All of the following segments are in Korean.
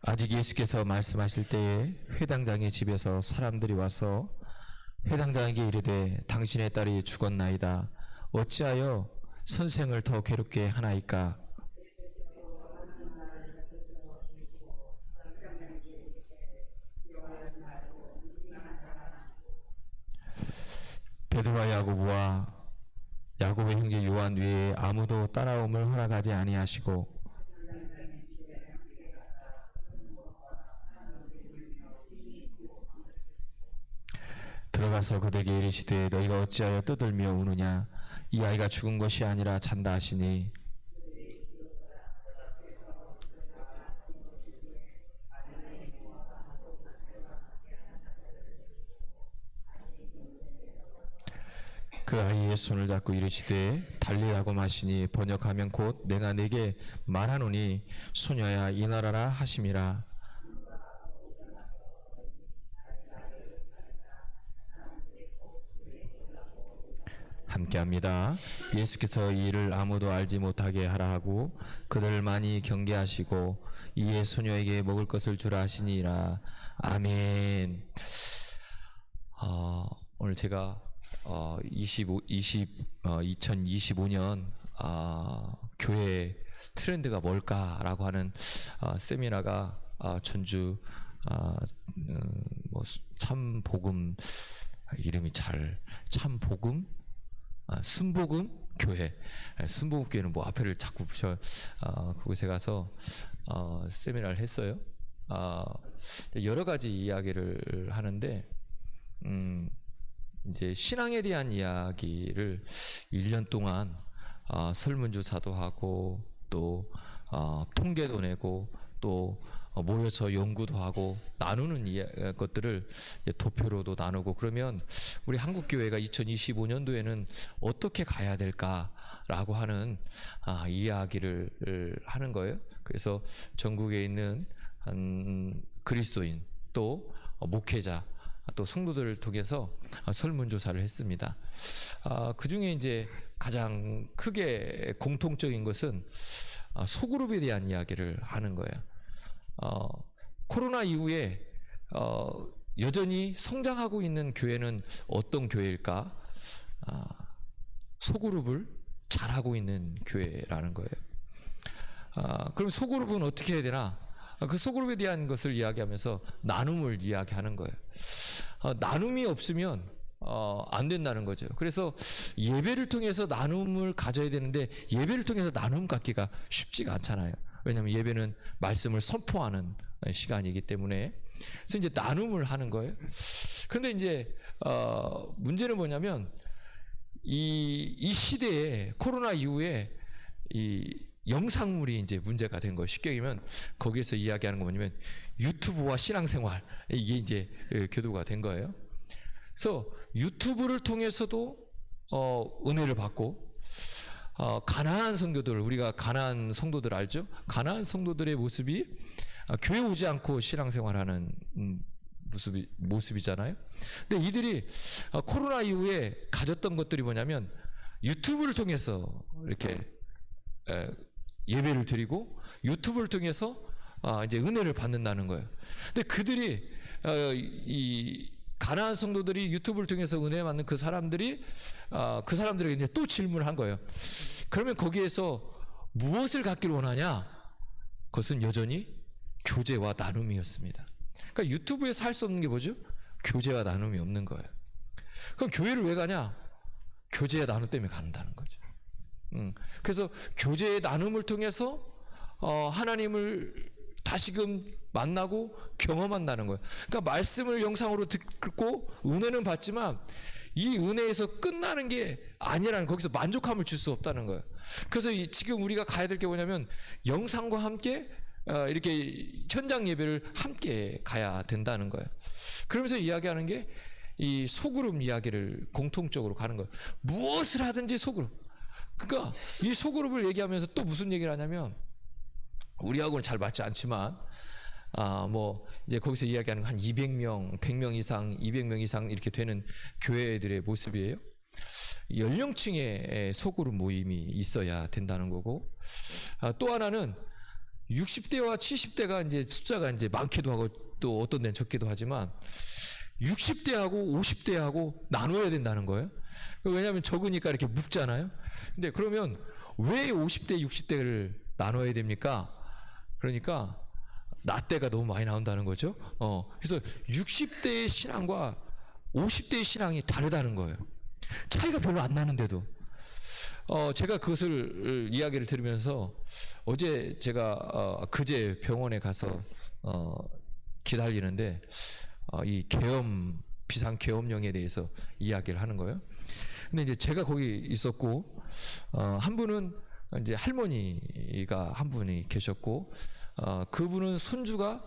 아직 예수께서 말씀하실 때에 회당장의 집에서 사람들이 와서 회당장에게 이르되 당신의 딸이 죽었나이다. 어찌하여 선생을 더 괴롭게 하나이까? 베드로와 야고보의 형제 요한 외에 아무도 따라옴을 허락하지 아니하시고 들어가서 그들에게 이르시되 너희가 어찌하여 떠들며 우느냐? 이 아이가 죽은 것이 아니라 잔다 하시니 그 아이의 손을 잡고 이르시되 달리라고 마시니 번역하면 곧 내가 네게 말하노니 소녀야 일어나라 하심이라. 함께합니다. 예수께서 이 일을 아무도 알지 못하게 하라 하고 그들을 많이 경계하시고 이에 소녀에게 먹을 것을 주라 하시니라. 아멘. 오늘 제가 2025년 교회 트렌드가 뭘까라고 하는 세미나가 전주 참복음 이름이 참복음 순복음 교회, 순복음 교회는 뭐 앞에를 자꾸 붙여 그곳에 가서 세미나를 했어요. 여러 가지 이야기를 하는데 이제 신앙에 대한 이야기를 1년 동안 설문조사도 하고 또 통계도 내고 또 모여서 연구도 하고 나누는 것들을 도표로도 나누고 그러면 우리 한국교회가 2025년도에는 어떻게 가야 될까라고 하는 이야기를 하는 거예요. 그래서 전국에 있는 그리스도인 또 목회자 또 성도들을 통해서 설문조사를 했습니다. 그 중에 이제 가장 크게 공통적인 것은 소그룹에 대한 이야기를 하는 거예요. 코로나 이후에 여전히 성장하고 있는 교회는 어떤 교회일까? 소그룹을 잘하고 있는 교회라는 거예요. 그럼 소그룹은 어떻게 해야 되나? 그 소그룹에 대한 것을 이야기하면서 나눔을 이야기하는 거예요. 나눔이 없으면 안 된다는 거죠. 그래서 예배를 통해서 나눔을 가져야 되는데 예배를 통해서 나눔 갖기가 쉽지가 않잖아요. 왜냐하면 예배는 말씀을 선포하는 시간이기 때문에 그래서 이제 나눔을 하는 거예요. 그런데 이제 문제는 뭐냐면 이 시대에 코로나 이후에 이 영상물이 이제 문제가 된 거예요. 쉽게 얘기하면 거기에서 이야기하는 거 뭐냐면 유튜브와 신앙생활 이게 이제 교도가 된 거예요. 그래서 유튜브를 통해서도 은혜를 받고 가나안 성도들 우리가 가나안 성도들 알죠? 가나안 성도들의 모습이 교회 오지 않고 신앙생활하는 모습이잖아요. 근데 이들이 코로나 이후에 가졌던 것들이 뭐냐면 유튜브를 통해서 이렇게 예배를 드리고 유튜브를 통해서 이제 은혜를 받는다는 거예요. 근데 그들이 이 가나안 성도들이 유튜브를 통해서 은혜 받는 그 사람들이 그 사람들에게 이제 또 질문을 한 거예요. 그러면 거기에서 무엇을 갖기를 원하냐? 그것은 여전히 교제와 나눔이었습니다. 그러니까 유튜브에서 할 수 없는 게 뭐죠? 교제와 나눔이 없는 거예요. 그럼 교회를 왜 가냐? 교제와 나눔 때문에 간다는 거죠. 그래서 교제의 나눔을 통해서 하나님을 다시금 만나고 경험한다는 거예요. 그러니까 말씀을 영상으로 듣고 은혜는 받지만 이 은혜에서 끝나는 게 아니라는 거기서 만족함을 줄 수 없다는 거예요. 그래서 지금 우리가 가야 될 게 뭐냐면 영상과 함께 이렇게 현장 예배를 함께 가야 된다는 거예요. 그러면서 이야기하는 게 이 소그룹 이야기를 공통적으로 가는 거예요. 무엇을 하든지 소그룹. 그러니까 이 소그룹을 얘기하면서 또 무슨 얘기를 하냐면 우리하고는 잘 맞지 않지만 이제 거기서 이야기하는 한 200명, 100명 이상, 200명 이상 이렇게 되는 교회들의 모습이에요. 연령층의 소그룹 모임이 있어야 된다는 거고 또 하나는 60대와 70대가 이제 숫자가 이제 많기도 하고 또 어떤 데는 적기도 하지만 60대하고 50대하고 나눠야 된다는 거예요. 왜냐하면 적으니까 이렇게 묵잖아요. 근데 그러면 왜 50대, 60대를 나눠야 됩니까? 그러니까 나대가 너무 많이 나온다는 거죠. 그래서 60대의 신앙과 50대의 신앙이 다르다는 거예요. 차이가 별로 안 나는데도. 제가 그것을 이야기를 들으면서 어제 제가 그제 병원에 가서 기다리는데 이 계엄 비상계엄령에 대해서 이야기를 하는 거예요. 근데 이제 제가 거기 있었고 한 분은 이제 할머니가 한 분이 계셨고 그분은 손주가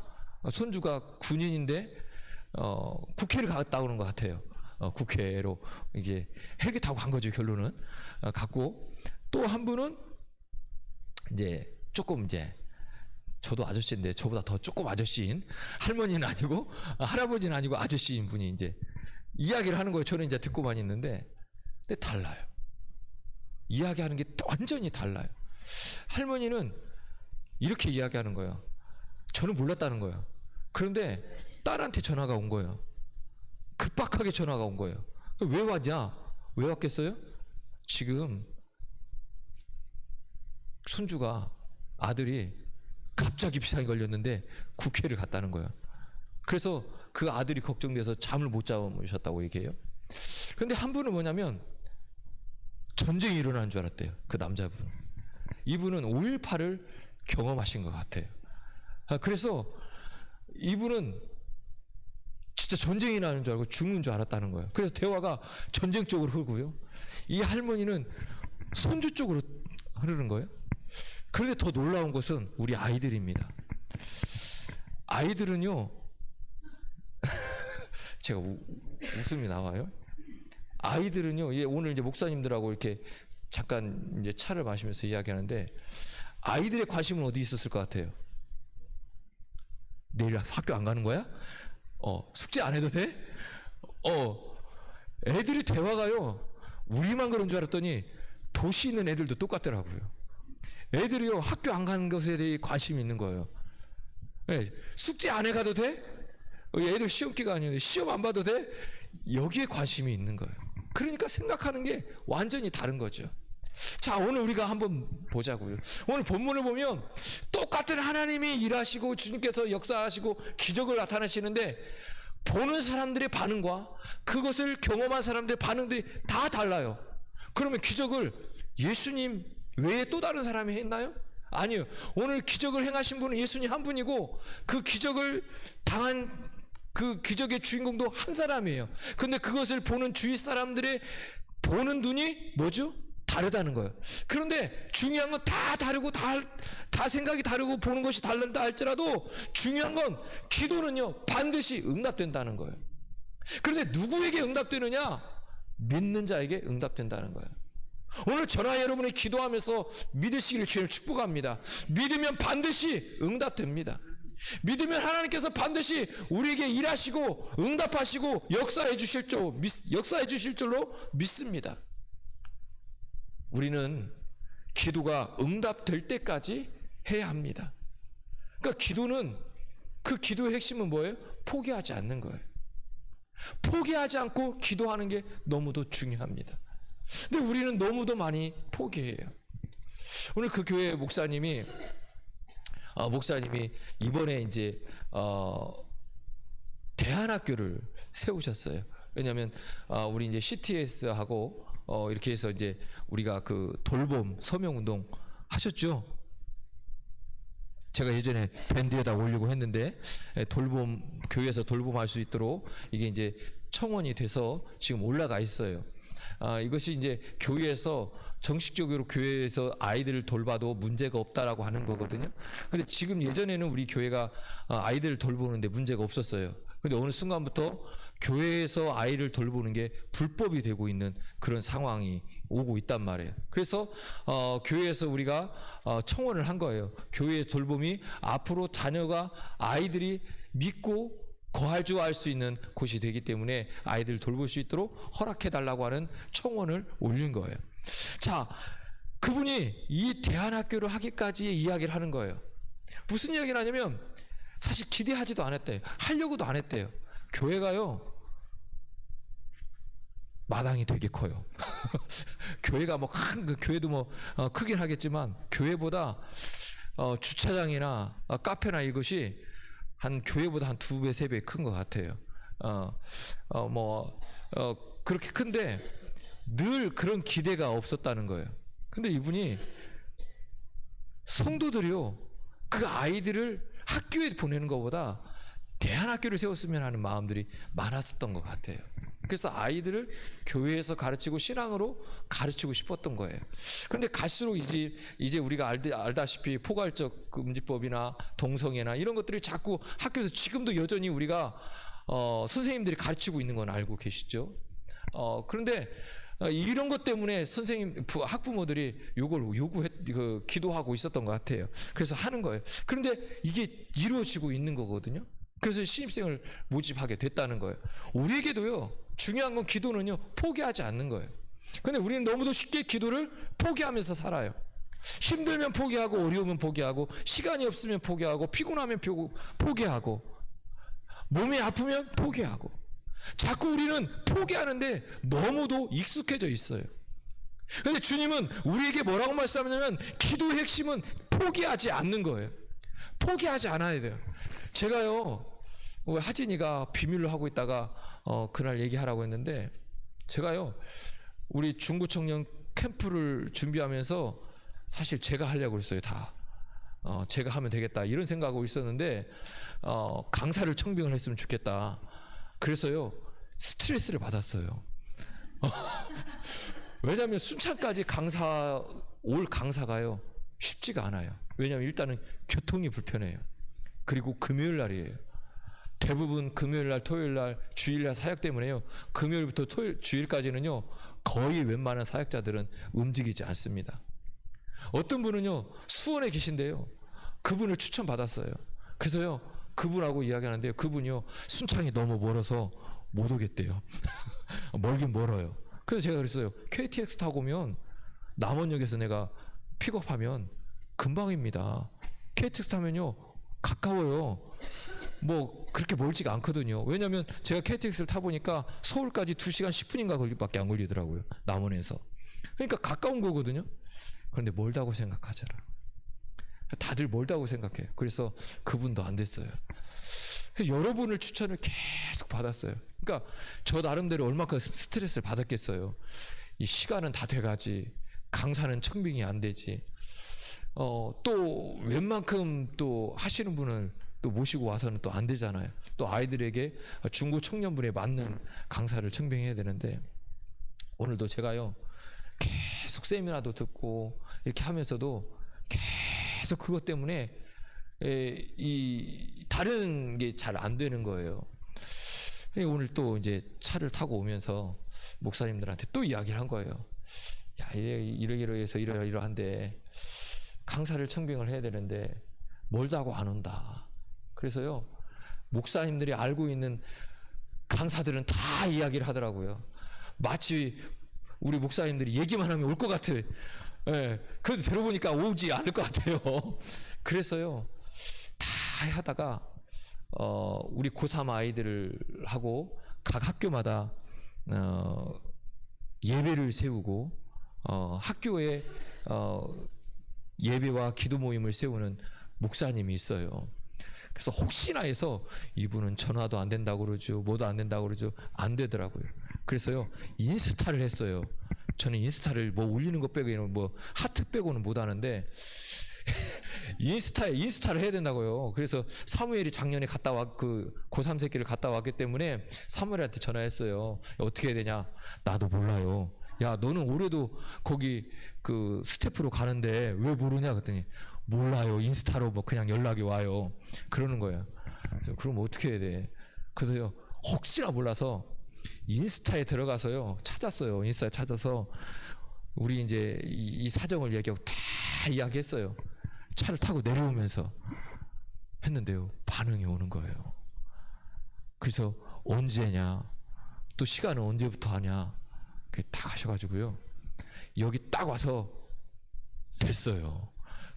군인인데 국회를 갔다 오는 것 같아요. 국회로 이제 헬기 타고 간 거죠. 결론은 갔고 또 한 분은 이제 조금 이제 저도 아저씨인데 저보다 더 조금 아저씨인 할머니는 아니고 할아버지는 아니고 아저씨인 분이 이제 이야기를 하는 거예요. 저는 이제 듣고만 있는데 근데 달라요. 이야기하는 게 완전히 달라요. 할머니는 이렇게 이야기하는 거예요. 저는 몰랐다는 거예요. 그런데 딸한테 전화가 온 거예요. 급박하게 전화가 온 거예요. 왜 왔냐? 왜 왔겠어요? 지금 손주가 아들이 갑자기 비상이 걸렸는데 국회를 갔다는 거예요. 그래서 그 아들이 걱정돼서 잠을 못 자무셨다고 얘기해요. 그런데 한 분은 뭐냐면 전쟁이 일어나는 줄 알았대요. 그 남자분. 이분은 5.18을 경험하신 것 같아요. 그래서 이분은 진짜 전쟁이 나는 줄 알고 죽는 줄 알았다는 거예요. 그래서 대화가 전쟁 쪽으로 흐르고요. 이 할머니는 손주 쪽으로 흐르는 거예요. 그런데 더 놀라운 것은 우리 아이들입니다. 아이들은요, 제가 웃음이 나와요. 아이들은요, 오늘 이제 목사님들하고 이렇게 잠깐 이제 차를 마시면서 이야기하는데 아이들의 관심은 어디 있었을 것 같아요? 내일 학교 안 가는 거야? 숙제 안 해도 돼? 애들이 대화가요, 우리만 그런 줄 알았더니 도시 있는 애들도 똑같더라고요. 애들이요, 학교 안 가는 것에 대해 관심이 있는 거예요. 네, 숙제 안 해 가도 돼? 애들 시험 기간이에요. 시험 안 봐도 돼? 여기에 관심이 있는 거예요. 그러니까 생각하는 게 완전히 다른 거죠. 자, 오늘 우리가 한번 보자고요. 오늘 본문을 보면 똑같은 하나님이 일하시고 주님께서 역사하시고 기적을 나타내시는데 보는 사람들의 반응과 그것을 경험한 사람들의 반응들이 다 달라요. 그러면 기적을 예수님 외에 또 다른 사람이 했나요? 아니요. 오늘 기적을 행하신 분은 예수님 한 분이고 그 기적을 당한 그 기적의 주인공도 한 사람이에요. 근데 그것을 보는 주위 사람들의 보는 눈이 뭐죠? 다르다는 거예요. 그런데 중요한 건 다 다르고 다 생각이 다르고 보는 것이 다른다 할지라도 중요한 건 기도는요 반드시 응답된다는 거예요. 그런데 누구에게 응답되느냐? 믿는 자에게 응답된다는 거예요. 오늘 저나 여러분이 기도하면서 믿으시기를 주님 축복합니다. 믿으면 반드시 응답됩니다. 믿으면 하나님께서 반드시 우리에게 일하시고 응답하시고 역사해 주실 줄로 믿습니다. 우리는 기도가 응답될 때까지 해야 합니다. 그러니까 기도는 그 기도의 핵심은 뭐예요? 포기하지 않는 거예요. 포기하지 않고 기도하는 게 너무도 중요합니다. 근데 우리는 너무도 많이 포기해요. 오늘 그 교회 목사님이 이번에 이제 대안학교를 세우셨어요. 왜냐하면 우리 이제 CTS하고 이렇게 해서 이제 우리가 그 돌봄 서명운동 하셨죠? 제가 예전에 밴드에다 올리고 했는데 교회에서 돌봄할 수 있도록 이게 이제 청원이 돼서 지금 올라가 있어요. 이것이 이제 교회에서 정식적으로 교회에서 아이들을 돌봐도 문제가 없다라고 하는 거거든요. 근데 지금 예전에는 우리 교회가 아이들을 돌보는데 문제가 없었어요. 근데 어느 순간부터 교회에서 아이를 돌보는 게 불법이 되고 있는 그런 상황이 오고 있단 말이에요. 그래서 교회에서 우리가 청원을 한 거예요. 교회의 돌봄이 앞으로 아이들이 믿고 거할 줄 알 수 있는 곳이 되기 때문에 아이들 돌볼 수 있도록 허락해 달라고 하는 청원을 올린 거예요. 자, 그분이 이 대안학교를 하기까지의 이야기를 하는 거예요. 무슨 이야기를 하냐면 사실 기대하지도 않았대요. 하려고도 안 했대요. 교회가요 마당이 되게 커요. 교회가 뭐 큰 교회도 뭐 크긴 하겠지만 교회보다 주차장이나 카페나 이것이 한 교회보다 한 2배, 3배 큰 것 같아요. 그렇게 큰데 늘 그런 기대가 없었다는 거예요. 근데 이분이 성도들이요, 그 아이들을 학교에 보내는 것보다 대안학교를 세웠으면 하는 마음들이 많았었던 것 같아요. 그래서 아이들을 교회에서 가르치고 신앙으로 가르치고 싶었던 거예요. 그런데 갈수록 이제 우리가 알다시피 포괄적 금지법이나 동성애나 이런 것들이 자꾸 학교에서 지금도 여전히 우리가 선생님들이 가르치고 있는 건 알고 계시죠? 그런데 이런 것 때문에 학부모들이 이걸 기도하고 있었던 것 같아요. 그래서 하는 거예요. 그런데 이게 이루어지고 있는 거거든요. 그래서 신입생을 모집하게 됐다는 거예요. 우리에게도요, 중요한 건 기도는요, 포기하지 않는 거예요. 근데 우리는 너무도 쉽게 기도를 포기하면서 살아요. 힘들면 포기하고, 어려우면 포기하고, 시간이 없으면 포기하고, 피곤하면 포기하고, 몸이 아프면 포기하고. 자꾸 우리는 포기하는데 너무도 익숙해져 있어요. 근데 주님은 우리에게 뭐라고 말씀하냐면 기도의 핵심은 포기하지 않는 거예요. 포기하지 않아야 돼요. 제가요, 하진이가 비밀로 하고 있다가 그날 얘기하라고 했는데, 제가요 우리 중고청년 캠프를 준비하면서 사실 제가 하려고 그랬어요. 다 제가 하면 되겠다 이런 생각하고 있었는데, 강사를 청빙을 했으면 좋겠다. 그래서요 스트레스를 받았어요. 왜냐하면 순창까지 올 강사가요 쉽지가 않아요. 왜냐하면 일단은 교통이 불편해요. 그리고 금요일 날이에요. 대부분 금요일 날, 토요일 날, 주일 날 사역 때문에요. 금요일부터 주일까지는요 거의 웬만한 사역자들은 움직이지 않습니다. 어떤 분은요 수원에 계신데요, 그분을 추천받았어요. 그래서요 그분하고 이야기하는데요, 그분이요 순창이 너무 멀어서 못 오겠대요. 멀긴 멀어요. 그래서 제가 그랬어요. KTX 타고 오면 남원역에서 내가 픽업하면 금방입니다. KTX 타면요 가까워요. 뭐 그렇게 멀지가 않거든요. 왜냐하면 제가 KTX를 타보니까 서울까지 2시간 10분인가 밖에 안 걸리더라고요, 남원에서. 그러니까 가까운 거거든요. 그런데 멀다고 생각하잖아. 다들 멀다고 생각해요. 그래서 그분도 안 됐어요. 여러분을 추천을 계속 받았어요. 그러니까 저 나름대로 얼마큼 스트레스를 받았겠어요. 이 시간은 다 돼가지, 강사는 청빙이 안 되지, 또 웬만큼 또 하시는 분을 또 모시고 와서는 또 안 되잖아요. 또 아이들에게 중고 청년분에 맞는 강사를 청빙해야 되는데, 오늘도 제가요 계속 세미나도 듣고 이렇게 하면서도 계속 그것 때문에 이 다른 게 잘 안 되는 거예요. 오늘 또 이제 차를 타고 오면서 목사님들한테 또 이야기를 한 거예요. 야, 이러해서 이러한데 강사를 청빙을 해야 되는데 멀다고 안 온다. 그래서요 목사님들이 알고 있는 강사들은 다 이야기를 하더라고요. 마치 우리 목사님들이 얘기만 하면 올 것 같아. 그래도 들어보니까 오지 않을 것 같아요. 그래서요 다 하다가 우리 고3 아이들을 하고 각 학교마다 예배를 세우고 학교에 예배와 기도 모임을 세우는 목사님이 있어요. 그래서 혹시나 해서 이분은 전화도 안 된다고 그러죠, 뭐도 안 된다고 그러죠. 안 되더라고요. 그래서요 인스타를 했어요. 저는 인스타를 뭐 올리는 것 빼고는 뭐 하트 빼고는 못 하는데 인스타를 해야 된다고요. 그래서 사무엘이 작년에 갔다 와, 그 고3 새끼를 갔다 왔기 때문에 사무엘한테 전화했어요. 어떻게 해야 되냐? 나도 몰라요. 야, 너는 올해도 거기 그 스태프로 가는데 왜 모르냐? 그랬더니 몰라요. 인스타로 뭐 그냥 연락이 와요. 그러는 거예요. 그래서 그럼 어떻게 해야 돼? 그래서요 혹시나 몰라서 인스타에 들어가서요 찾았어요. 인스타에 찾아서 우리 이제 이 사정을 얘기하고 다 이야기했어요. 차를 타고 내려오면서 했는데요 반응이 오는 거예요. 그래서 언제냐, 또 시간은 언제부터 하냐, 그게 딱 하셔가지고요 여기 딱 와서 됐어요.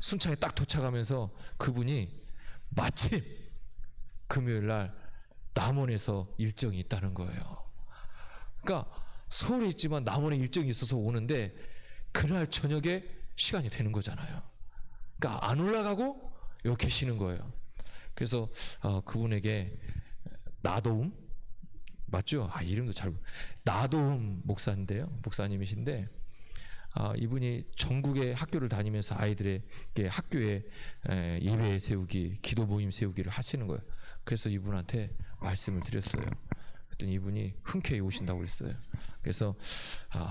순창에 딱 도착하면서 그분이 마침 금요일 날 남원에서 일정이 있다는 거예요. 그러니까 서울에 있지만 남원에 일정이 있어서 오는데 그날 저녁에 시간이 되는 거잖아요. 그러니까 안 올라가고 여기 계시는 거예요. 그래서 그분에게 나도움 맞죠? 이름도 잘 나도움 목사님이신데 이분이 전국의 학교를 다니면서 아이들에게 학교에 예배 세우기, 기도 모임 세우기를 하시는 거예요. 그래서 이분한테 말씀을 드렸어요. 그랬더니 이분이 흔쾌히 오신다고 그랬어요. 그래서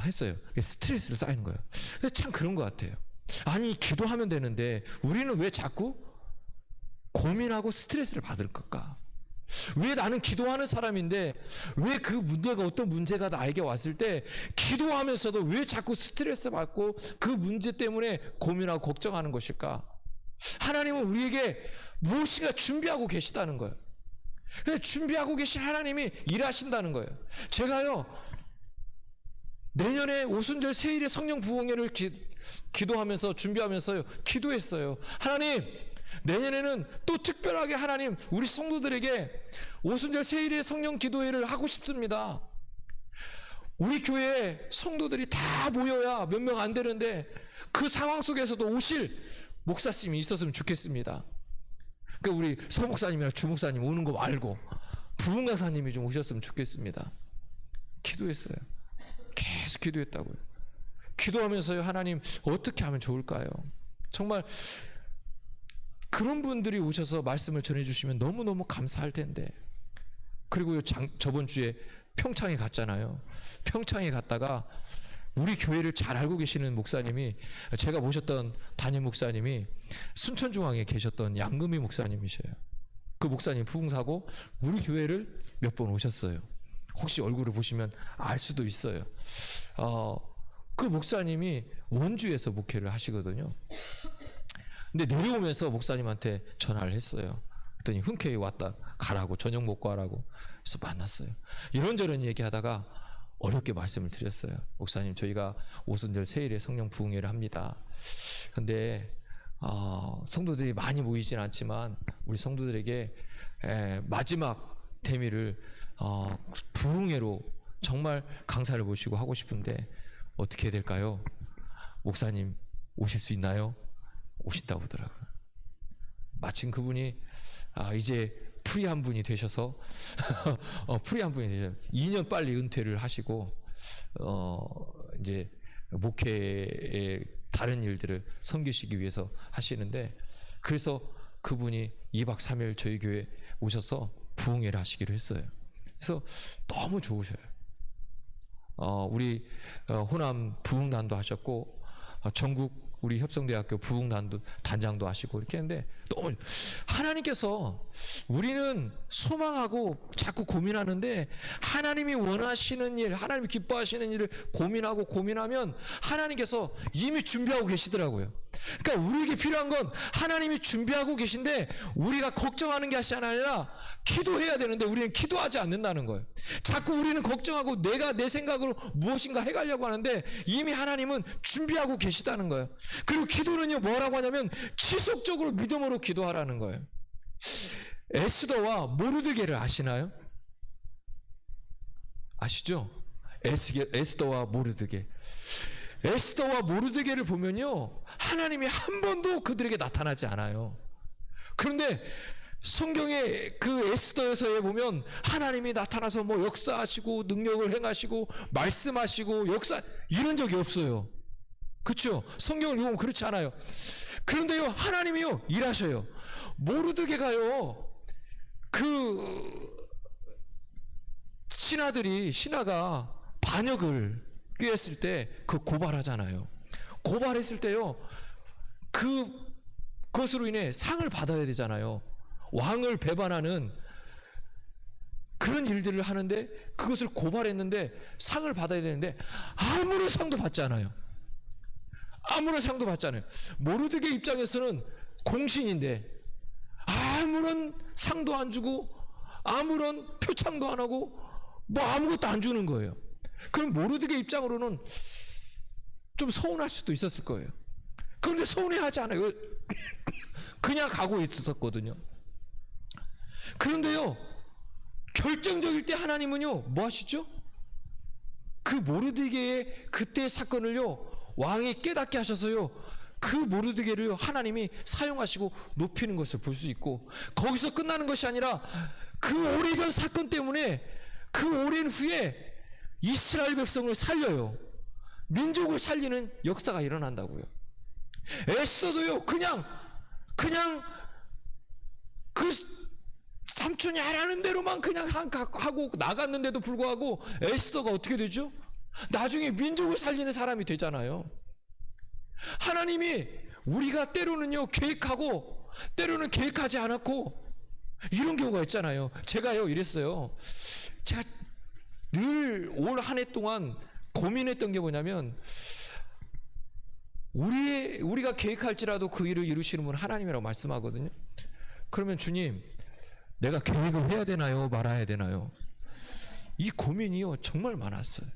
했어요. 스트레스를 쌓이는 거예요. 근데 참 그런 것 같아요. 아니 기도하면 되는데 우리는 왜 자꾸 고민하고 스트레스를 받을 걸까? 왜 나는 기도하는 사람인데 왜 그 문제가 어떤 문제가 나에게 왔을 때 기도하면서도 왜 자꾸 스트레스 받고 그 문제 때문에 고민하고 걱정하는 것일까? 하나님은 우리에게 무엇인가 준비하고 계시다는 거예요. 준비하고 계신 하나님이 일하신다는 거예요. 제가요 내년에 오순절 세일의 성령 부흥회를 기도하면서 준비하면서요 기도했어요. 하나님 내년에는 또 특별하게 하나님 우리 성도들에게 오순절 세일의 성령 기도회를 하고 싶습니다. 우리 교회에 성도들이 다 모여야 몇 명 안 되는데 그 상황 속에서도 오실 목사님이 있었으면 좋겠습니다. 그러니까 우리 서 목사님이나 주 목사님 오는 거 말고 부흥 강사님이 좀 오셨으면 좋겠습니다. 기도했어요. 계속 기도했다고요. 기도하면서요 하나님 어떻게 하면 좋을까요? 정말 그런 분들이 오셔서 말씀을 전해주시면 너무너무 감사할 텐데. 그리고 저번 주에 평창에 갔잖아요. 평창에 갔다가 우리 교회를 잘 알고 계시는 목사님이, 제가 모셨던 담임 목사님이 순천중앙에 계셨던 양금희 목사님이셔요. 그 목사님 부흥사고 우리 교회를 몇 번 오셨어요. 혹시 얼굴을 보시면 알 수도 있어요. 그 목사님이 원주에서 목회를 하시거든요. 근데 내려오면서 목사님한테 전화를 했어요. 그랬더니 흔쾌히 왔다 가라고, 저녁 먹고 하라고. 그래서 만났어요. 이런저런 얘기하다가 어렵게 말씀을 드렸어요. 목사님 저희가 오순절 세일에 성령 부흥회를 합니다. 근데 성도들이 많이 모이진 않지만 우리 성도들에게 마지막 대미를 부흥회로 정말 강사를 모시고 하고 싶은데 어떻게 해야 될까요? 목사님 오실 수 있나요? 오신다고 하더라고요. 마침 그분이 이제 프리한 분이 되셔서 2년 빨리 은퇴를 하시고 이제 목회의 다른 일들을 섬기시기 위해서 하시는데, 그래서 그분이 2박 3일 저희 교회 오셔서 부흥회를 하시기로 했어요. 그래서 너무 좋으셔요. 우리 호남 부흥단도 하셨고 전국 우리 협성대학교 부흥단도 단장도 하시고 이렇게 했는데, 너무 하나님께서, 우리는 소망하고 자꾸 고민하는데 하나님이 원하시는 일, 하나님이 기뻐하시는 일을 고민하면 하나님께서 이미 준비하고 계시더라고요. 그러니까 우리에게 필요한 건 하나님이 준비하고 계신데 우리가 걱정하는 게 아니라 기도해야 되는데 우리는 기도하지 않는다는 거예요. 자꾸 우리는 걱정하고 내가 내 생각으로 무엇인가 해가려고 하는데 이미 하나님은 준비하고 계시다는 거예요. 그리고 기도는요 뭐라고 하냐면 지속적으로 믿음으로 기도하라는 거예요. 에스더와 모르드게를 아시나요? 아시죠? 에스더와 모르드게. 에스더와 모르드게를 보면요 하나님이 한 번도 그들에게 나타나지 않아요. 그런데 성경의 그 에스더에서에 보면 하나님이 나타나서 뭐 역사하시고 능력을 행하시고 말씀하시고 이런 적이 없어요. 그렇죠? 성경을 보면 그렇지 않아요. 그런데요 하나님이요 일하셔요. 모르드게가요 그 신하가 반역을 꾀했을 때 그 고발하잖아요. 고발했을 때요 그것으로 인해 상을 받아야 되잖아요. 왕을 배반하는 그런 일들을 하는데 그것을 고발했는데 상을 받아야 되는데 아무런 상도 받지 않아요. 아무런 상도 받지 않아요. 모르드게 입장에서는 공신인데 아무런 상도 안 주고 아무런 표창도 안 하고 뭐 아무것도 안 주는 거예요. 그럼 모르드게 입장으로는 좀 서운할 수도 있었을 거예요. 그런데 서운해하지 않아요. 그냥 가고 있었거든요. 그런데요, 결정적일 때 하나님은요 뭐 하시죠? 그 모르드게의 그때의 사건을요 왕이 깨닫게 하셔서요 그 모르드게를 하나님이 사용하시고 높이는 것을 볼 수 있고, 거기서 끝나는 것이 아니라 그 오래전 사건 때문에 그 오랜 후에 이스라엘 백성을 살려요. 민족을 살리는 역사가 일어난다고요. 에스더도요 그냥 그 삼촌이 하라는 대로만 그냥 하고 나갔는데도 불구하고 에스더가 어떻게 되죠? 나중에 민족을 살리는 사람이 되잖아요. 하나님이 우리가 때로는요 계획하고 때로는 계획하지 않았고 이런 경우가 있잖아요. 제가요 이랬어요. 제가 늘 올 한 해 동안 고민했던 게 뭐냐면, 우리가 계획할지라도 그 일을 이루시는 분은 하나님이라고 말씀하거든요. 그러면 주님, 내가 계획을 해야 되나요? 말아야 되나요? 이 고민이요 정말 많았어요.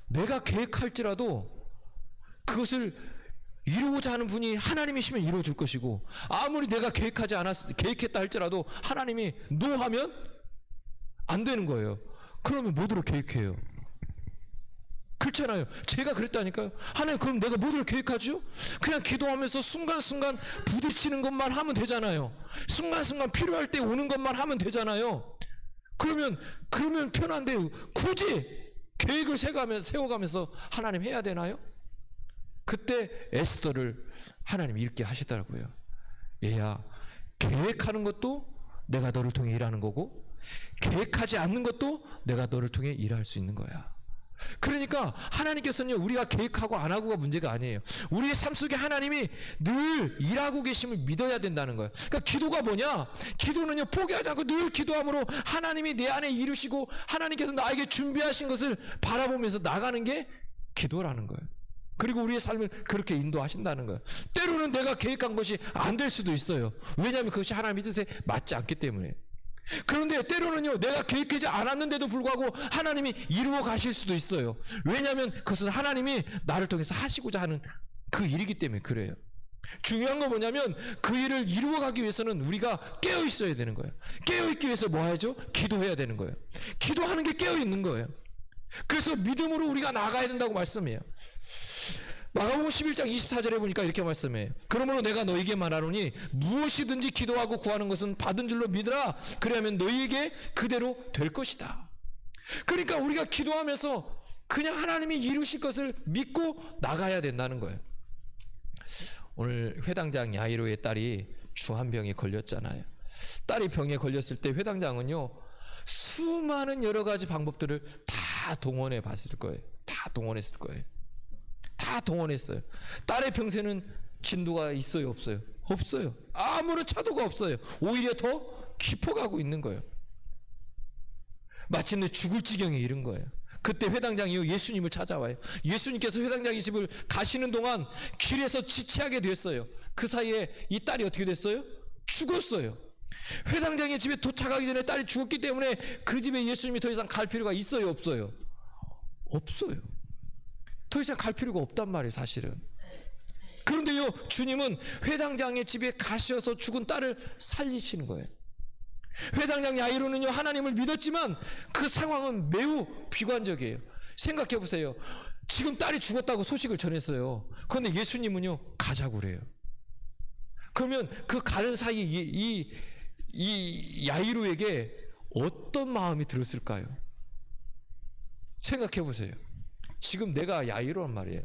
내가 계획할지라도 그것을 이루고자 하는 분이 하나님이시면 이루어 줄 것이고, 아무리 내가 계획했다 할지라도 하나님이 노하면 안 되는 거예요. 그러면 뭐대로 계획해요? 그렇잖아요. 제가 그랬다니까요. 하나님, 그럼 내가 뭐대로 계획하죠? 그냥 기도하면서 순간순간 부딪히는 것만 하면 되잖아요. 순간순간 필요할 때 오는 것만 하면 되잖아요. 그러면 편한데 굳이 계획을 세워가면서 하나님 해야 되나요? 그때 에스더를 하나님 읽게 하시더라고요. 얘야, 계획하는 것도 내가 너를 통해 일하는 거고, 계획하지 않는 것도 내가 너를 통해 일할 수 있는 거야. 그러니까 하나님께서는 우리가 계획하고 안 하고가 문제가 아니에요. 우리의 삶 속에 하나님이 늘 일하고 계심을 믿어야 된다는 거예요. 그러니까 기도가 뭐냐? 기도는요 포기하지 않고 늘 기도함으로 하나님이 내 안에 이루시고 하나님께서 나에게 준비하신 것을 바라보면서 나가는 게 기도라는 거예요. 그리고 우리의 삶을 그렇게 인도하신다는 거예요. 때로는 내가 계획한 것이 안 될 수도 있어요. 왜냐하면 그것이 하나님의 뜻에 맞지 않기 때문에. 그런데 때로는요 내가 계획하지 않았는데도 불구하고 하나님이 이루어 가실 수도 있어요. 왜냐하면 그것은 하나님이 나를 통해서 하시고자 하는 그 일이기 때문에 그래요. 중요한 건 뭐냐면 그 일을 이루어 가기 위해서는 우리가 깨어 있어야 되는 거예요. 깨어 있기 위해서 뭐 해야죠? 기도해야 되는 거예요. 기도하는 게 깨어 있는 거예요. 그래서 믿음으로 우리가 나가야 된다고 말씀해요. 마가복음 11장 24절에 보니까 이렇게 말씀해요. 그러므로 내가 너희에게 말하노니 무엇이든지 기도하고 구하는 것은 받은 줄로 믿으라. 그리하면 너희에게 그대로 될 것이다. 그러니까 우리가 기도하면서 그냥 하나님이 이루실 것을 믿고 나가야 된다는 거예요. 오늘 회당장 야이로의 딸이 중한병에 걸렸잖아요. 딸이 병에 걸렸을 때 회당장은요 수많은 여러 가지 방법들을 다 동원해 봤을 거예요. 다 동원했을 거예요. 다 동원했어요. 딸의 병세는 진도가 있어요, 없어요? 없어요. 아무런 차도가 없어요. 오히려 더 깊어가고 있는 거예요. 마침내 죽을 지경에 이른 거예요. 그때 회당장이 예수님을 찾아와요. 예수님께서 회당장의 집을 가시는 동안 길에서 지체하게 됐어요. 그 사이에 이 딸이 어떻게 됐어요? 죽었어요. 회당장의 집에 도착하기 전에 딸이 죽었기 때문에 그 집에 예수님이 더 이상 갈 필요가 있어요, 없어요? 없어요. 더 이상 갈 필요가 없단 말이에요, 사실은. 그런데요, 주님은 회당장의 집에 가셔서 죽은 딸을 살리시는 거예요. 회당장 야이로는요, 하나님을 믿었지만 그 상황은 매우 비관적이에요. 생각해 보세요. 지금 딸이 죽었다고 소식을 전했어요. 그런데 예수님은요, 가자고 그래요. 그러면 그 가는 사이에 이 야이로에게 어떤 마음이 들었을까요? 생각해 보세요. 지금 내가 야이로란 말이에요.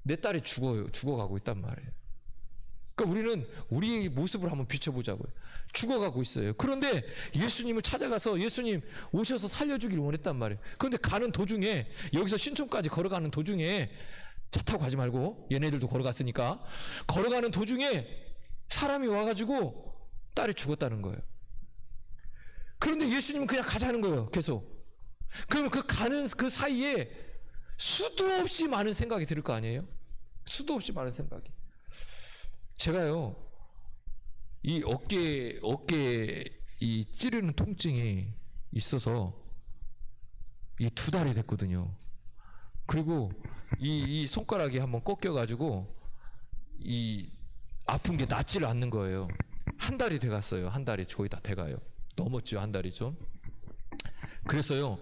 내 딸이 죽어가고 있단 말이에요. 그러니까 우리는 우리의 모습을 한번 비춰보자고요. 죽어가고 있어요. 그런데 예수님을 찾아가서 예수님 오셔서 살려주길 원했단 말이에요. 그런데 가는 도중에, 여기서 신촌까지 걸어가는 도중에, 차 타고 가지 말고 얘네들도 걸어갔으니까, 걸어가는 도중에 사람이 와가지고 딸이 죽었다는 거예요. 그런데 예수님은 그냥 가자는 거예요, 계속. 그러면 그 가는 그 사이에 수도 없이 많은 생각이 들 거 아니에요? 수도 없이 많은 생각이. 제가요, 이 어깨에 이 찌르는 통증이 있어서 이 2달이 됐거든요. 그리고 이 손가락이 한번 꺾여가지고 이 아픈 게 낫지를 않는 거예요. 한 달이 돼갔어요. 한 달이 거의 다 돼가요. 넘었죠, 한 달이 좀. 그래서요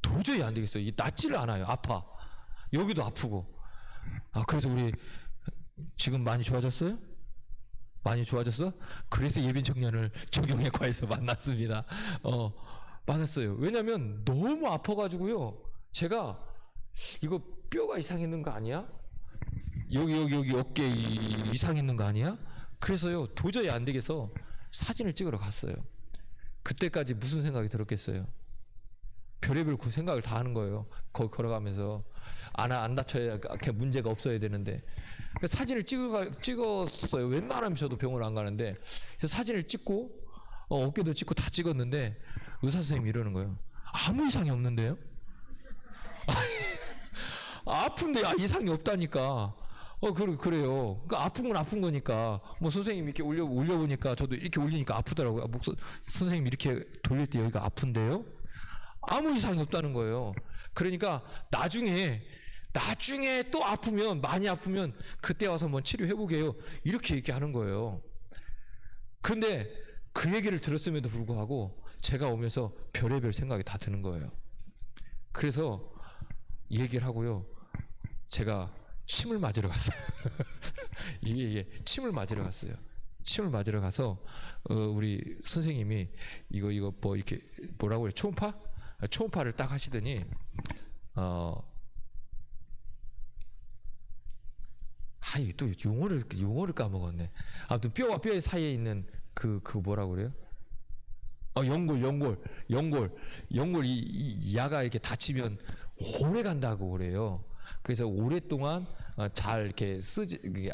도저히 안 되겠어요. 이 낫지를 않아요. 아파. 여기도 아프고. 그래서 우리 지금 많이 좋아졌어요? 많이 좋아졌어? 그래서 예빈 청년을 정형외과에서 만났습니다. 만났어요. 왜냐면 너무 아파가지고요. 제가 이거 뼈가 이상 있는 거 아니야? 여기 어깨 이상 있는 거 아니야? 그래서요 도저히 안 되겠어 사진을 찍으러 갔어요. 그때까지 무슨 생각이 들었겠어요? 별의별 생각을 다 하는 거예요. 거기 걸어가면서 안 다쳐야 문제가 없어야 되는데. 그래서 사진을 찍었어요. 웬만하면 저도 병원 안 가는데. 그래서 사진을 찍고 어깨도 찍고 다 찍었는데 의사 선생님이 이러는 거예요. 아무 이상이 없는데요? 아픈데 이상이 없다니까. 그래요. 그러니까 아픈 건 아픈 거니까. 뭐 선생님이 이렇게 올려보니까 저도 이렇게 올리니까 아프더라고요. 선생님 이렇게 돌릴 때 여기가 아픈데요? 아무 이상이 없다는 거예요. 그러니까 나중에 또 아프면, 많이 아프면 그때 와서 한번 치료해보게요. 이렇게 얘기하는 거예요. 그런데 그 얘기를 들었음에도 불구하고 제가 오면서 별의별 생각이 다 드는 거예요. 그래서 얘기를 하고요. 제가 침을 맞으러 갔어요. 이게 침을 맞으러 갔어요. 침을 맞으러 가서 우리 선생님이 이거 뭐 이렇게 뭐라고 그래? 초음파를 딱 하시더니 이게 또 용어를 까먹었네. 아무튼 뼈와 뼈 사이에 있는 그 뭐라고 그래요? 연골 이 야가 이렇게 다치면 오래 간다고 그래요. 그래서 오랫동안 잘 이렇게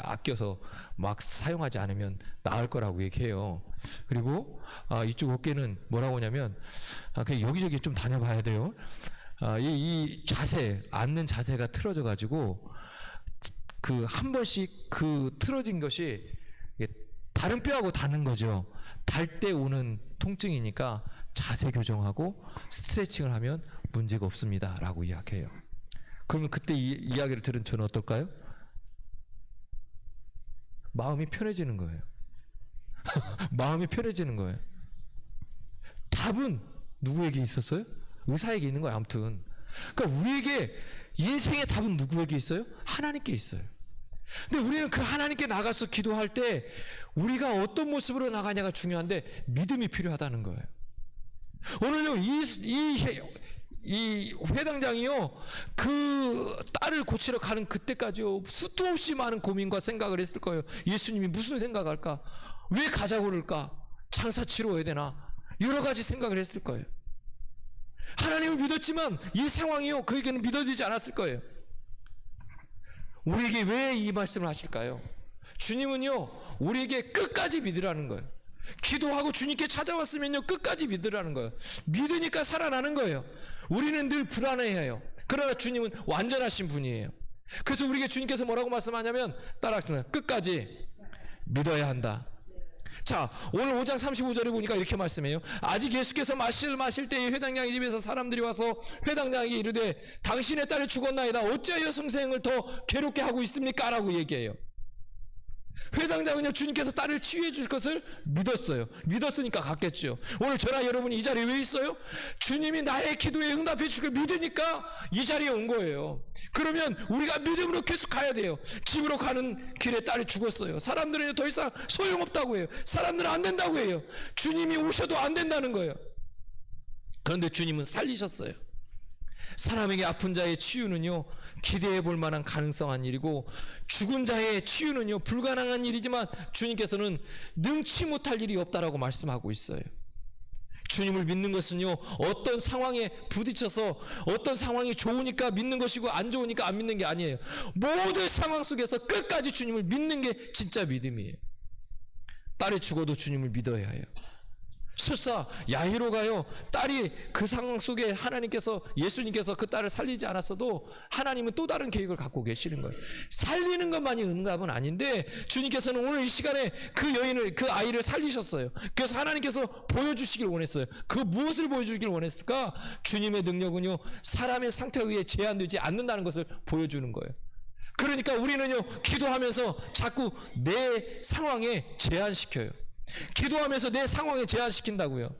아껴서 막 사용하지 않으면 나을 거라고 얘기해요. 그리고 이쪽 어깨는 뭐라고 하냐면 그냥 여기저기 좀 다녀봐야 돼요. 이 자세, 앉는 자세가 틀어져 가지고 그 한 번씩 그 틀어진 것이 다른 뼈하고 닿는 거죠. 닿을 때 오는 통증이니까 자세 교정하고 스트레칭을 하면 문제가 없습니다 라고 이야기해요. 그러면 그때 이야기를 들은 저는 어떨까요? 마음이 편해지는 거예요. 마음이 편해지는 거예요. 답은 누구에게 있었어요? 의사에게 있는 거예요. 아무튼 그러니까 우리에게 인생의 답은 누구에게 있어요? 하나님께 있어요. 근데 우리는 그 하나님께 나가서 기도할 때 우리가 어떤 모습으로 나가냐가 중요한데 믿음이 필요하다는 거예요. 오늘요 이 회당장이요 그 딸을 고치러 가는 그때까지요 수도 없이 많은 고민과 생각을 했을 거예요. 예수님이 무슨 생각할까? 왜 가자고 그럴까? 장사 치러야 되나? 여러 가지 생각을 했을 거예요. 하나님을 믿었지만 이 상황이요 그에게는 믿어지지 않았을 거예요. 우리에게 왜 이 말씀을 하실까요? 주님은요 우리에게 끝까지 믿으라는 거예요. 기도하고 주님께 찾아왔으면요 끝까지 믿으라는 거예요. 믿으니까 살아나는 거예요. 우리는 늘 불안해해요. 그러나 주님은 완전하신 분이에요. 그래서 우리에게 주님께서 뭐라고 말씀하냐면 따라하십니다. 끝까지 믿어야 한다. 자, 오늘 5장 35절에 보니까 이렇게 말씀해요. 아직 예수께서 마실 때에 회당장의 집에서 사람들이 와서 회당장에게 이르되 당신의 딸이 죽었나이다. 어찌하여 선생을 더 괴롭게 하고 있습니까? 라고 얘기해요. 회당장은요 주님께서 딸을 치유해 주실 것을 믿었어요. 믿었으니까 갔겠죠. 오늘 저나 여러분이 이 자리에 왜 있어요? 주님이 나의 기도에 응답해 주실 걸 믿으니까 이 자리에 온 거예요. 그러면 우리가 믿음으로 계속 가야 돼요. 집으로 가는 길에 딸이 죽었어요. 사람들은 더 이상 소용없다고 해요. 사람들은 안 된다고 해요. 주님이 오셔도 안 된다는 거예요. 그런데 주님은 살리셨어요. 사람에게 아픈 자의 치유는요 기대해 볼 만한 가능성한 일이고 죽은 자의 치유는요 불가능한 일이지만 주님께서는 능치 못할 일이 없다라고 말씀하고 있어요. 주님을 믿는 것은요 어떤 상황에 부딪혀서 어떤 상황이 좋으니까 믿는 것이고 안 좋으니까 안 믿는 게 아니에요. 모든 상황 속에서 끝까지 주님을 믿는 게 진짜 믿음이에요. 딸이 죽어도 주님을 믿어야 해요. 설사 야이로가요, 딸이 그 상황 속에 하나님께서, 예수님께서 그 딸을 살리지 않았어도 하나님은 또 다른 계획을 갖고 계시는 거예요. 살리는 것만이 응답은 아닌데 주님께서는 오늘 이 시간에 그 여인을, 그 아이를 살리셨어요. 그래서 하나님께서 보여주시길 원했어요. 그 무엇을 보여주길 원했을까? 주님의 능력은요, 사람의 상태에 의해 제한되지 않는다는 것을 보여주는 거예요. 그러니까 우리는요, 기도하면서 자꾸 내 상황에 제한시켜요. 기도하면서 내 상황에 제한시킨다고요.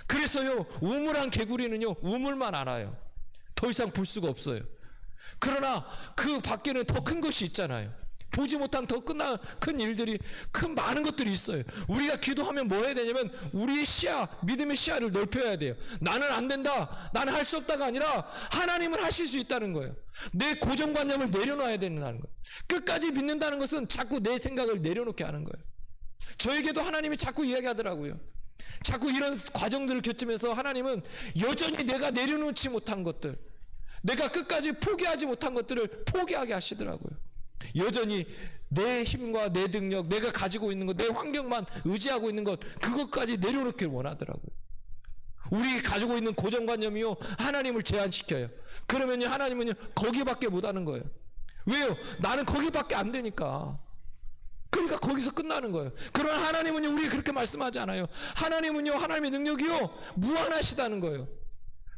그래서요, 우물한 개구리는요, 우물만 알아요. 더 이상 볼 수가 없어요. 그러나 그 밖에는 더 큰 것이 있잖아요. 보지 못한 더 큰 일들이, 큰 많은 것들이 있어요. 우리가 기도하면 뭐 해야 되냐면 우리의 시야, 믿음의 시야를 넓혀야 돼요. 나는 안 된다, 나는 할 수 없다가 아니라 하나님은 하실 수 있다는 거예요. 내 고정관념을 내려놔야 된다는 거예요. 끝까지 믿는다는 것은 자꾸 내 생각을 내려놓게 하는 거예요. 저에게도 하나님이 자꾸 이야기하더라고요. 자꾸 이런 과정들을 겪으면서 하나님은 여전히 내가 내려놓지 못한 것들, 내가 끝까지 포기하지 못한 것들을 포기하게 하시더라고요. 여전히 내 힘과 내 능력, 내가 가지고 있는 것, 내 환경만 의지하고 있는 것, 그것까지 내려놓기를 원하더라고요. 우리 가지고 있는 고정관념이요, 하나님을 제한시켜요. 그러면요, 하나님은요, 거기밖에 못하는 거예요. 왜요? 나는 거기밖에 안 되니까. 그러니까 거기서 끝나는 거예요. 그러나 하나님은요, 우리 그렇게 말씀하지 않아요. 하나님은요, 하나님의 능력이요, 무한하시다는 거예요.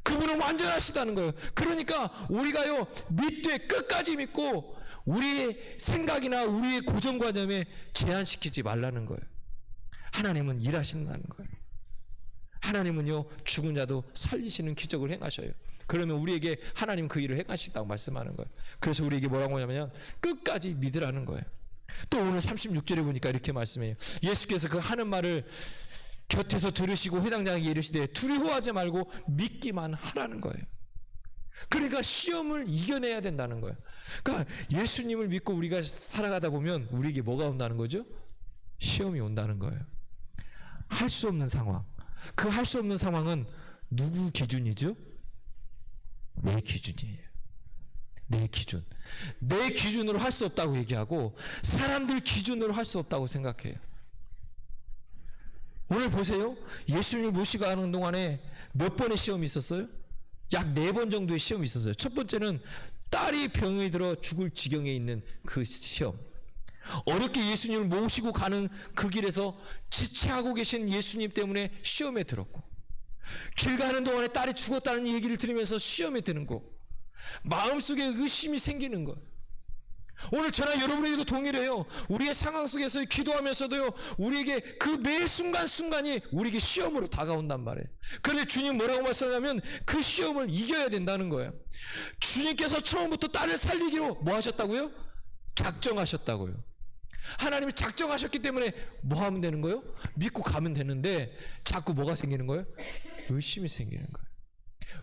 그분은 완전하시다는 거예요. 그러니까 우리가요, 믿되 끝까지 믿고 우리의 생각이나 우리의 고정관념에 제한시키지 말라는 거예요. 하나님은 일하신다는 거예요. 하나님은요, 죽은 자도 살리시는 기적을 행하셔요. 그러면 우리에게 하나님 그 일을 행하시다고 말씀하는 거예요. 그래서 우리에게 뭐라고 하냐면 끝까지 믿으라는 거예요. 또 오늘 36절에 보니까 이렇게 말씀해요. 예수께서 그 하는 말을 곁에서 들으시고 회당장에게 이르시되 두려워하지 말고 믿기만 하라는 거예요. 그러니까 시험을 이겨내야 된다는 거예요. 그러니까 예수님을 믿고 우리가 살아가다 보면 우리에게 뭐가 온다는 거죠? 시험이 온다는 거예요. 할 수 없는 상황. 그 할 수 없는 상황은 누구 기준이죠? 내 기준이에요. 내 기준. 내 기준으로 할 수 없다고 얘기하고 사람들 기준으로 할 수 없다고 생각해요. 오늘 보세요. 예수님을 모시고 가는 동안에 몇 번의 시험이 있었어요? 약 4번 정도의 시험이 있었어요. 첫 번째는 딸이 병이 들어 죽을 지경에 있는 그 시험. 어렵게 예수님을 모시고 가는 그 길에서 지체하고 계신 예수님 때문에 시험에 들었고, 길 가는 동안에 딸이 죽었다는 얘기를 들으면서 시험에 드는 거, 마음속에 의심이 생기는 것. 오늘 저나 여러분에게도 동일해요. 우리의 상황 속에서 기도하면서도요, 우리에게 그 매 순간순간이 우리에게 시험으로 다가온단 말이에요. 그런데 주님 뭐라고 말씀하냐면 그 시험을 이겨야 된다는 거예요. 주님께서 처음부터 딸을 살리기로 뭐 하셨다고요? 작정하셨다고요. 하나님이 작정하셨기 때문에 뭐 하면 되는 거예요? 믿고 가면 되는데 자꾸 뭐가 생기는 거예요? 의심이 생기는 거예요.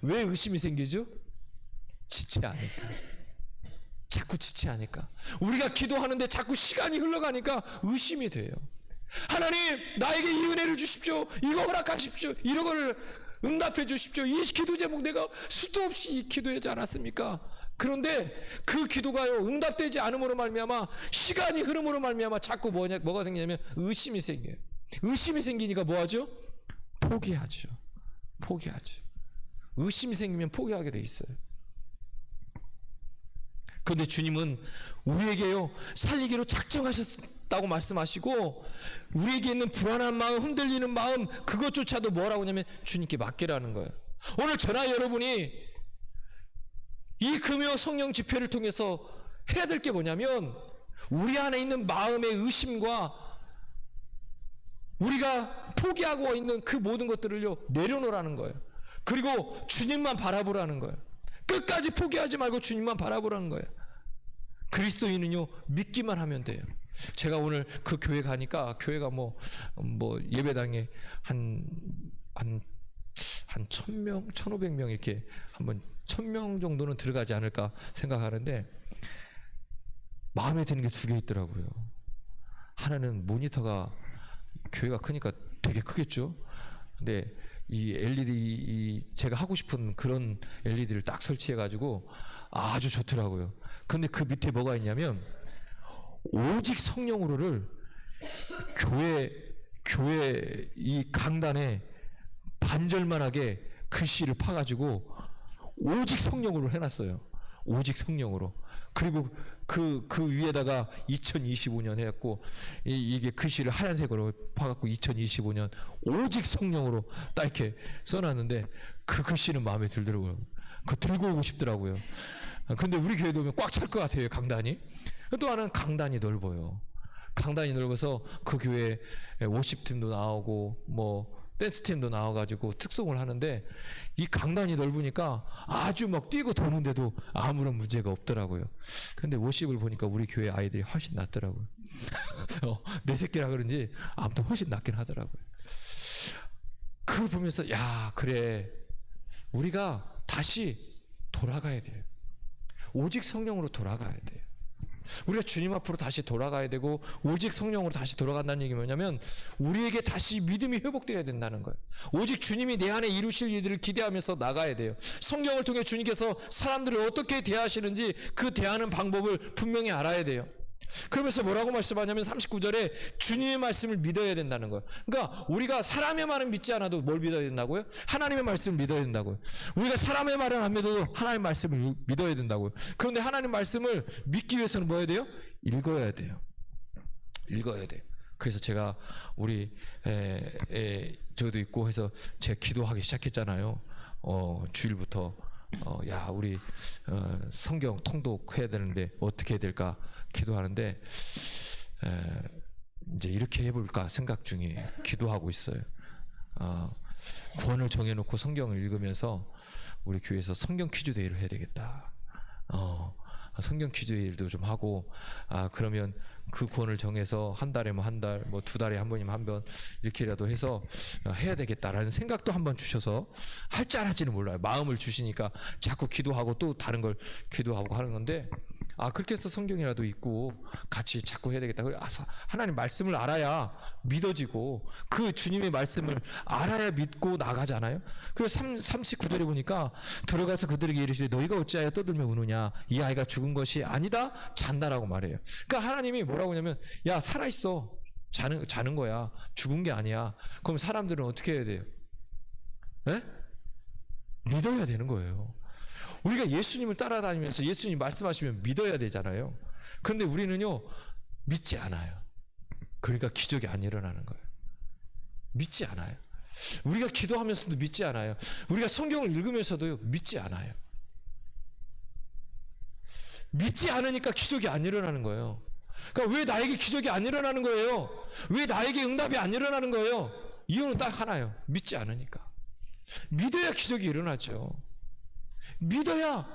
왜 의심이 생기죠? 지체하니까. 자꾸 지체하니까. 우리가 기도하는데 자꾸 시간이 흘러가니까 의심이 돼요. 하나님, 나에게 이 은혜를 주십시오. 이거 허락하십시오. 이런 거를 응답해 주십시오. 이 기도 제목 내가 수도 없이 기도하지 않았습니까? 그런데 그 기도가요, 응답되지 않음으로 말미암아, 시간이 흐름으로 말미암아 자꾸 뭐가 생기냐면 의심이 생겨요. 의심이 생기니까 뭐하죠? 포기하죠. 의심이 생기면 포기하게 돼 있어요. 그런데 주님은 우리에게요, 살리기로 작정하셨다고 말씀하시고, 우리에게 있는 불안한 마음, 흔들리는 마음, 그것조차도 뭐라고 하냐면 주님께 맡기라는 거예요. 오늘 저나 여러분이 이 금요 성령 집회를 통해서 해야 될 게 뭐냐면, 우리 안에 있는 마음의 의심과 우리가 포기하고 있는 그 모든 것들을요, 내려놓으라는 거예요. 그리고 주님만 바라보라는 거예요. 끝까지 포기하지 말고 주님만 바라보라는 거예요. 그리스도인은요, 믿기만 하면 돼요. 제가 오늘 그 교회 가니까, 교회가 뭐 예배당에 한 1000명, 1500명 이렇게 한번 1000명 정도는 들어가지 않을까 생각하는데, 마음에 드는 게 2개 있더라고요. 하나는 모니터가, 교회가 크니까 되게 크겠죠. 근데 이 LED, 제가 하고 싶은 그런 LED를 딱 설치해가지고 아주 좋더라고요. 근데 그 밑에 뭐가 있냐면, 오직 성령으로를 교회 이 강단에 반절만하게 글씨를 파가지고 오직 성령으로 해놨어요. 오직 성령으로. 그리고 그 위에다가 2025년 해갖고 이게 글씨를 하얀색으로 파갖고 2025년 오직 성령으로 딱 이렇게 써놨는데 그 글씨는 마음에 들더라고요. 그거 들고 오고 싶더라고요. 근데 우리 교회도 오면 꽉 찰 것 같아요, 강단이. 또 하나는 강단이 넓어요. 강단이 넓어서 그 교회에 워십팀도 나오고 뭐 댄스팀도 나와가지고 특송을 하는데 이 강단이 넓으니까 아주 막 뛰고 도는데도 아무런 문제가 없더라고요. 근데 워십을 보니까 우리 교회 아이들이 훨씬 낫더라고요. 내 새끼라 그런지 아무튼 훨씬 낫긴 하더라고요. 그걸 보면서 야, 그래, 우리가 다시 돌아가야 돼요. 오직 성령으로 돌아가야 돼요. 우리가 주님 앞으로 다시 돌아가야 되고 오직 성령으로 다시 돌아간다는 얘기 뭐냐면 우리에게 다시 믿음이 회복되어야 된다는 거예요. 오직 주님이 내 안에 이루실 일들을 기대하면서 나가야 돼요. 성경을 통해 주님께서 사람들을 어떻게 대하시는지 그 대하는 방법을 분명히 알아야 돼요. 그러면서 뭐라고 말씀하냐면 39절에 주님의 말씀을 믿어야 된다는 거예요. 그러니까 우리가 사람의 말은 믿지 않아도 뭘 믿어야 된다고요? 하나님의 말씀을 믿어야 된다고요. 우리가 사람의 말은 안 믿어도 하나님의 말씀을 믿어야 된다고요. 그런데 하나님의 말씀을 믿기 위해서는 뭐 해야 돼요? 읽어야 돼요. 읽어야 돼요. 그래서 제가 우리 저도 있고 해서 제가 기도하기 시작했잖아요. 주일부터 야, 우리 성경 통독해야 되는데 어떻게 해야 될까 기도하는데 이제 이렇게 해볼까 생각 중에 기도하고 있어요. 구원을 정해놓고 성경을 읽으면서 우리 교회에서 성경 퀴즈 대회를 해야 되겠다. 성경 퀴즈 대회도 좀 하고, 그러면 그 구원을 정해서 한 달에 뭐 한 달, 뭐 2달에 한 번이면 한 번 이렇게라도 해서 해야 되겠다라는 생각도 한번 주셔서 할지 안 할지는 몰라요. 마음을 주시니까 자꾸 기도하고 또 다른 걸 기도하고 하는 건데, 그렇게 해서 성경이라도 읽고 같이 자꾸 해야 되겠다. 하나님 말씀을 알아야 믿어지고 그 주님의 말씀을 알아야 믿고 나가잖아요. 그래서 39절에 보니까 들어가서 그들에게 이르시되 너희가 어찌하여 떠들며 우느냐, 이 아이가 죽은 것이 아니다 잔다라고 말해요. 그러니까 하나님이 뭐라고 하냐면 야, 살아있어, 자는 거야, 죽은 게 아니야. 그럼 사람들은 어떻게 해야 돼요? 네? 믿어야 되는 거예요. 우리가 예수님을 따라다니면서 예수님 말씀하시면 믿어야 되잖아요. 그런데 우리는요 믿지 않아요. 그러니까 기적이 안 일어나는 거예요. 믿지 않아요. 우리가 기도하면서도 믿지 않아요. 우리가 성경을 읽으면서도 믿지 않아요. 믿지 않으니까 기적이 안 일어나는 거예요. 그러니까 왜 나에게 기적이 안 일어나는 거예요? 왜 나에게 응답이 안 일어나는 거예요? 이유는 딱 하나예요. 믿지 않으니까. 믿어야 기적이 일어나죠. 믿어야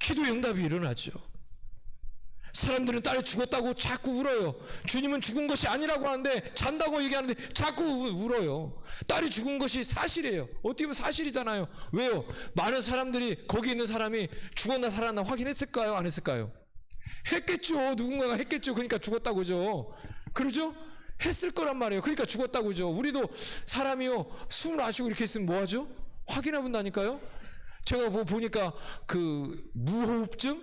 기도의 응답이 일어나죠. 사람들은 딸이 죽었다고 자꾸 울어요. 주님은 죽은 것이 아니라고 하는데, 잔다고 얘기하는데 자꾸 울어요. 딸이 죽은 것이 사실이에요. 어떻게 보면 사실이잖아요. 왜요? 많은 사람들이, 거기 있는 사람이 죽었나 살았나 확인했을까요? 안 했을까요? 했겠죠. 누군가가 했겠죠. 그러니까 죽었다고죠. 그러죠? 했을 거란 말이에요. 그러니까 죽었다고죠. 우리도 사람이요, 숨을 안 쉬고 이렇게 있으면 뭐하죠? 확인해 본다니까요. 제가 보니까 그 무호흡증,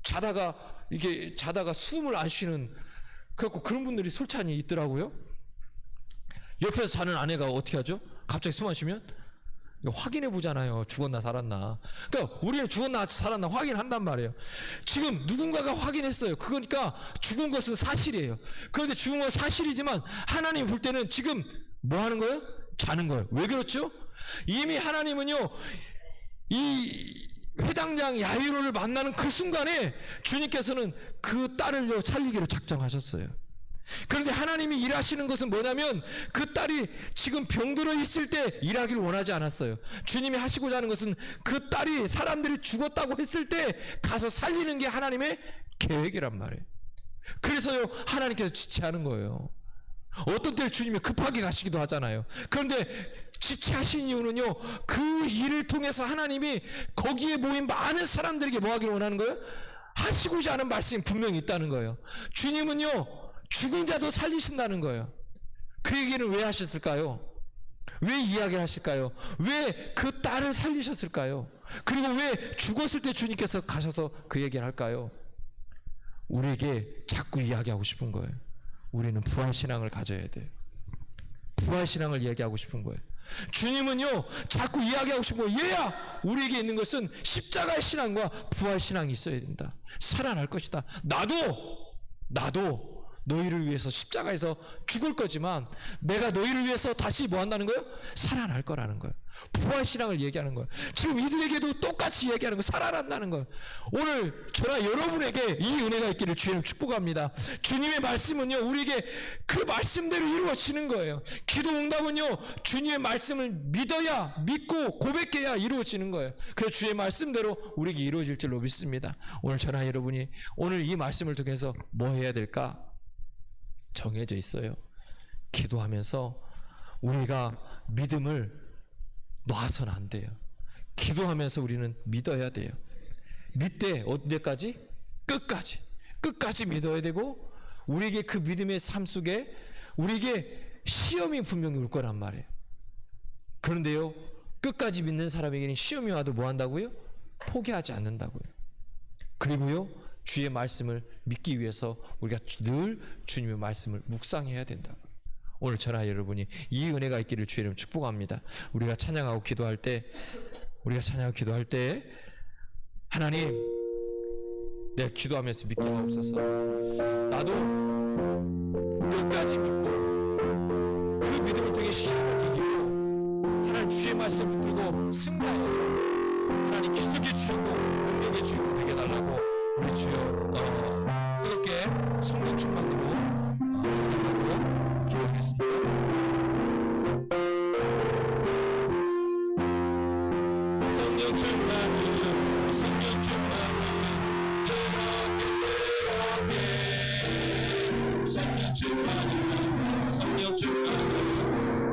자다가 숨을 안 쉬는, 그래갖고 그런 분들이 솔찬히 있더라고요. 옆에서 자는 아내가 어떻게 하죠? 갑자기 숨 안 쉬면 확인해 보잖아요. 죽었나 살았나. 그러니까 우리는 죽었나 살았나 확인한단 말이에요. 지금 누군가가 확인했어요. 그러니까 죽은 것은 사실이에요. 그런데 죽은 건 사실이지만 하나님 볼 때는 지금 뭐 하는 거예요? 자는 거예요. 왜 그렇죠? 이미 하나님은요, 이 회당장 야이로를 만나는 그 순간에 주님께서는 그 딸을 살리기로 작정하셨어요. 그런데 하나님이 일하시는 것은 뭐냐면 그 딸이 지금 병들어 있을 때 일하기를 원하지 않았어요. 주님이 하시고자 하는 것은 그 딸이, 사람들이 죽었다고 했을 때 가서 살리는 게 하나님의 계획이란 말이에요. 그래서요, 하나님께서 지체하는 거예요. 어떤 때 주님이 급하게 가시기도 하잖아요. 그런데 지체하신 이유는요, 그 일을 통해서 하나님이 거기에 모인 많은 사람들에게 뭐 하기를 원하는 거예요? 하시고자 하는 말씀이 분명히 있다는 거예요. 주님은요, 죽은 자도 살리신다는 거예요. 그 얘기는 왜 하셨을까요? 왜 이야기를 하실까요? 왜 그 딸을 살리셨을까요? 그리고 왜 죽었을 때 주님께서 가셔서 그 얘기를 할까요? 우리에게 자꾸 이야기하고 싶은 거예요. 우리는 부활신앙을 가져야 돼요. 부활신앙을 이야기하고 싶은 거예요. 주님은요 자꾸 이야기하고 싶은 거예요. 얘야, 우리에게 있는 것은 십자가의 신앙과 부활신앙이 있어야 된다. 살아날 것이다. 나도 너희를 위해서 십자가에서 죽을 거지만 내가 너희를 위해서 다시 뭐 한다는 거예요? 살아날 거라는 거예요. 부활신앙을 얘기하는 거예요. 지금 이들에게도 똑같이 얘기하는 거예요. 살아난다는 거예요. 오늘 저나 여러분에게 이 은혜가 있기를 주님 축복합니다. 주님의 말씀은요 우리에게 그 말씀대로 이루어지는 거예요. 기도 응답은요 주님의 말씀을 믿고 고백해야 이루어지는 거예요. 그래서 주의 말씀대로 우리에게 이루어질 줄로 믿습니다. 오늘 저나 여러분이 오늘 이 말씀을 통해서 뭐 해야 될까? 정해져 있어요. 기도하면서 우리가 믿음을 놔서는 안 돼요. 기도하면서 우리는 믿어야 돼요. 믿되 언제까지? 끝까지 믿어야 되고, 우리에게 그 믿음의 삶 속에 우리에게 시험이 분명히 올 거란 말이에요. 그런데요 끝까지 믿는 사람에게는 시험이 와도 뭐 한다고요? 포기하지 않는다고요. 그리고요 주의 말씀을 믿기 위해서 우리가 늘 주님의 말씀을 묵상해야 된다. 오늘 저나 여러분이 이 은혜가 있기를 주의 이름 축복합니다. 우리가 찬양하고 기도할 때 하나님, 내가 기도하면서 믿게 하옵소서. 나도 끝까지 믿고 그 믿음을 통해 시험을 이기고 하나님 주의 말씀을 붙들고 승리하여서 하나님 기적의 주인공, 능력의 주인공 되게 달라고 우리 주여 뜨겁게 성령 충만으로 찬양하고 기도하겠습니다. 성령 충만으로, 성령 충만으로 뜨겁게 성령 충만으로, 성령 충만으로 뜨겁게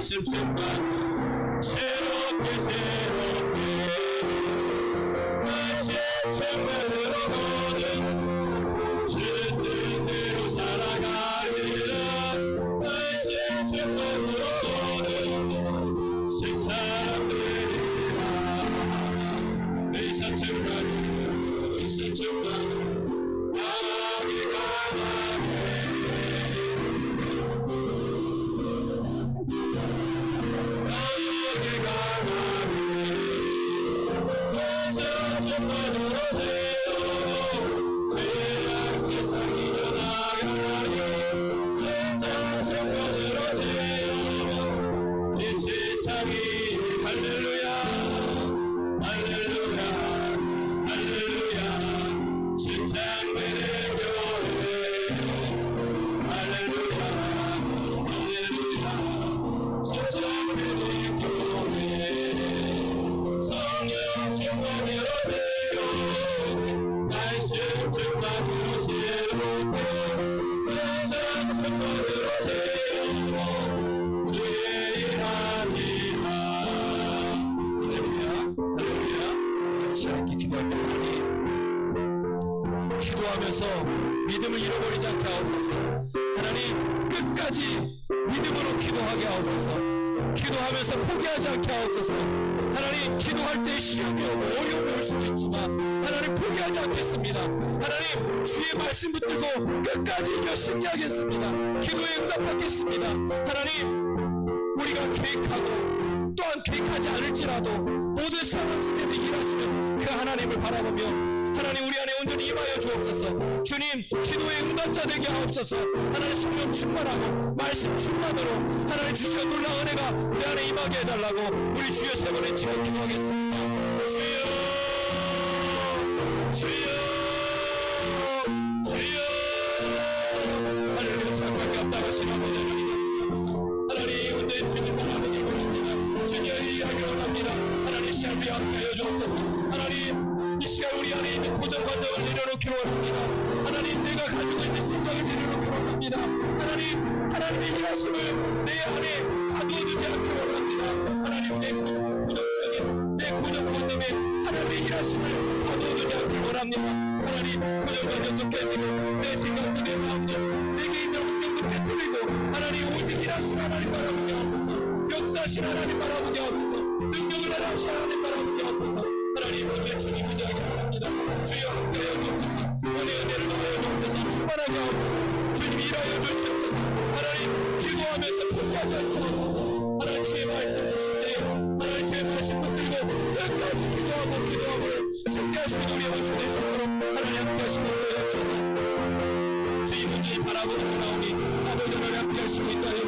말씀 충만 새롭게 기도하면서 믿음을 잃어버리지 않게 하옵소서. 하나님 끝까지 믿음으로 기도하게 하옵소서. 기도하면서 포기하지 않게 하옵소서. 하나님 기도할 때 시험이 오고 어려움이 올 수도 있지만 하나님 포기하지 않겠습니다. 하나님 주의 말씀 붙들고 끝까지 이겨 승리하겠습니다. 기도에 응답받겠습니다. 하나님 우리가 계획하고 또한 계획하지 않을지라도 모든 상황 속에서 일하시는 그 하나님을 바라보며 하나님 우리 안에 온전히 임하여 주옵소서. 주님 기도의 응답자 되게 하옵소서. 하나님 성령 충만하고 말씀 충만으로 하나님 주시는 놀라운 은혜가 내 안에 임하게 해달라고 우리 주여 세 번에 지금 기도하겠습니다. 주여 주여 주여 할렐루야. 잠깐 앞다가신 아버지 하나님 하나님 은혜 주님 바라보길 원합니다. 주님의 이야기를 원합니다. 하나님 시간을 함께하여 주옵소서. 하나님 이 시간 우리 안에 있는 고정관념을 내려놓기로 원합니다. 하나님 내가 가지고 있는 생각을 내려놓기로 원합니다. 하나님의 일하심을 내 안에 가두어두지 않기로 원합니다. 하나님 내 고정관념에 하나님의 일하심을 가두어두지 않기로 원합니다. 하나님 고정관념도 깨지고 내 생각도 내 마음도 내게 있는 환경도 깨뜨리고 하나님 오직 일하신 하나님 바라보게 하옵소서. 역사하신 하나님 바라보게 하옵소서. 능력을 하신 하나님 바라보게 하옵소서. 하나님 오늘 주님 의지하게 합니다. 주여 함께하여 주옵소서. 은혜를 더하여 주옵소서. 충만하게 하옵소서. 주님 일하여 주시옵소서. 하나님 기도하면서 포기하지 않게 하옵소서. 하나님 주의 말씀 주실 때 하나님 주의 말씀 붙들고 끝까지 기도하고 승리하시는 우리의 모습 되시도록 하나님 함께하시는 것도 해주소서. 주님 온전히 바라보는 나오니 아버지 하나님 함께하시고 있다